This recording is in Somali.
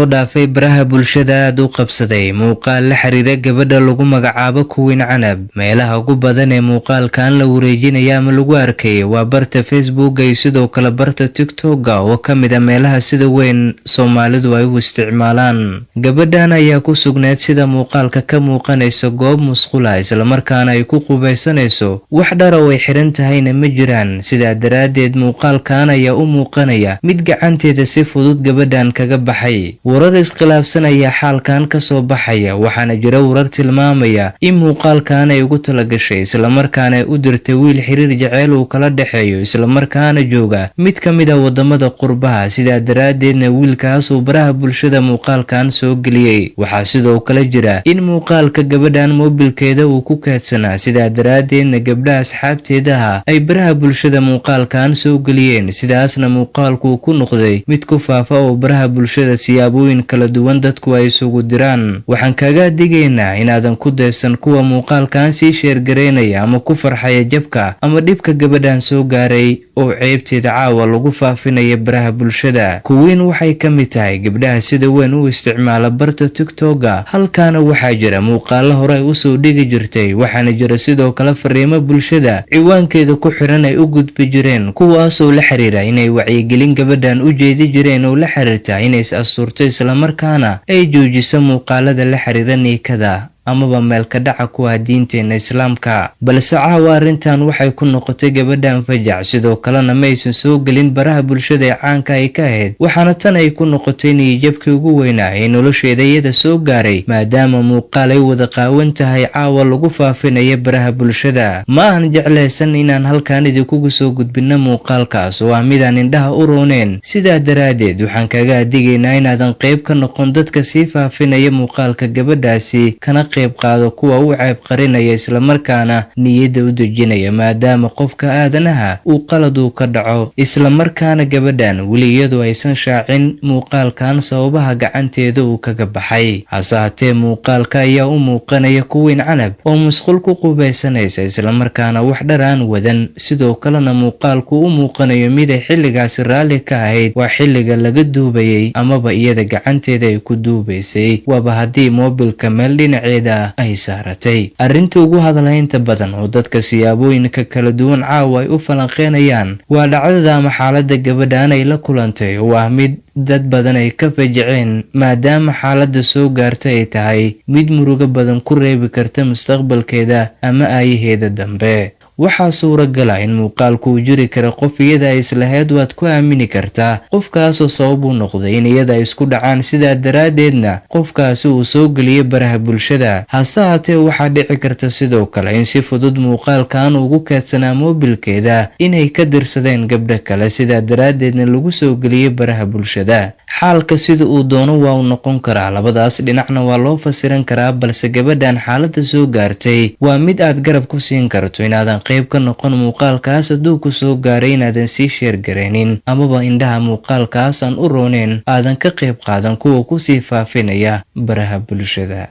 lasoo dhaafay baraha bulshada aad u qabsaday muuqaal la xiriira gabadha lagu magacaabo wxiii canab. meelaha ugu badan ee muuqaalkan la wareejinaya ama lagu arkay waa barta Facebook iyo sidoo kale barta TikTok oo kamid ah meelaha sida weyn Soomaalidu ay u isticmaalaan. gabadhan ayaa ku sugnayd sida muuqaalka ka muuqanayso goob musqula isla markaana ay ku qubaysanayso wax dhar oo ay xiran tahayna ma jiraan. sidaa daraadeed muuqaalkan ayaa u muuqanaya mid gacanteeda si fudud gabadhan kaga baxay. warar iskhilaafsan ayaa xaalkan ka soo baxaya waxaana jira warar tilmaamaya in muuqaalkan ay ugu talagashay isla markaana ay u dirtay wiil xiriir jaceyl uu kala dhaxeeyo isla markaana jooga mid ka mid ah wadamada qurbaha. sidaa daraadeedna wiilkaas uu baraha bulshada muuqaalkan soo geliyay. waxaa sidoo kale jira in muuqaalka gabadhan moobilkeeda uu ku kaadsanaa. sidaa daraadeedna gabdhaha asxaabteeda ah ay baraha bulshada muuqaalkan soo geliyeen, sidaasna muuqaalku ku noqday mid ku faafa oo baraha bulshada siyaabooyin kala duwan dadku ay isugu diraan. waxaan kaga digaynaa inaadan ku daysan kuwa muuqaalkan sii sheergareynaya ama ku farxaya jabka ama dhibka gabadhan soo gaaray oo ceebteeda caawa lagu faafinaya baraha bulshada. wxiii waxay ka mid tahay gabdhaha sida weyn u isticmaala barta TikTok. halkaana waxaa jira muuqaalo hore ay usoo dhigi jirtay, waxaana jira sidoo kale fariimo bulshada ciwaankeeda ku xiran ay u gudbi jireen kuwaasoo la xiriira inay wacyigelin gabadhan u jeedi jireen oo la xiriirta inay is asturto isla markaana ay joojiso muuqaalada la xiriira niikada amaba meelka dhaca ku ah diinteena Islaamka. balse caawa arrintan waxay ku noqotay gabadhan fajac, sidoo kalena ma aysan soo gelin baraha bulshada ee caanka ay ka ahayd. waxaana tan ay ku noqotay niyadjabkii ugu weynaa ee nolosheeda iyada soo gaaray maadaama muuqaal ay wada qaawan tahay caawa lagu faafinayo baraha bulshada. ma aan jeclaysan inaan halkan idinkugu soo gudbino muuqaalkaas oo ah midaan indhaha u rooneen. sidaa daraadeed waxaan kaga digaynaa inaadan qayb ka noqon dadka sii faafinaya muuqaalka gabadhaasi kana qayb qaado kuwa u ceeb qarinaya isla markaana niyadda u dejinaya maadaama qofka aadanaha uu qalad uu ka dhaco. isla markaana gabadhan weli iyadoo aysan shaacin muuqaalkan sababaha gacanteeda uu kaga baxay. hase haatee muuqaalka ayaa u muuqanaya wxiii canab oo musqul ku qubaysanaysa isla markaana wax dhar aan wadan. sidoo kalena muuqaalku u muuqanayo mid ay xilligaasi raalli ka ahayd. waa xilliga laga duubayay amaba iyada gacanteeda ay ku duubaysay, waaba haddii moobilka meel dhinaceeda ay saaratay. arrinta ugu hadlaynta badan oo dadka siyaabooyinka kala duwan caawa ay u falanqeynayaan waa dhacdada ama xaaladda gabadhan ay la kulantay oo ah mid dad badan ay ka fajaceen maadaama xaaladda soo gaartay ay tahay mid murugo badan ku reebi karta mustaqbalkeeda ama aayaheeda dambe. waxaa suuragala in muuqaalku uu jiri kara qof iyada ay islahayd waad ku aamini kartaa, qofkaasoo sabab u noqday in iyada ay isku dhacaan. sidaa daraadeedna qofkaasi uu soo geliyay baraha bulshada. hase haatee waxaa dhici karta sidoo kale in si fudud muuqaalkan ugu kaadsanaa moobilkeeda inay ka dirsadeen gabdho kale, sidaa daraadeedna lagu soo geliyay baraha bulshada. xaalka sida uu doono waa u noqon karaa, labadaas dhinacna waa loo fasiran karaa, balse gabadhan xaaladda soo gaartay waa mid aad garab ku siin karto inaadan qayb ka noqon muuqaalkaas hadduu ku soo gaaray inaadan sii sheergaraynin amaba indhaha muuqaalkaas aan u rooneen aadan ka qayb qaadan kuwa ku sii faafinaya baraha bulshada.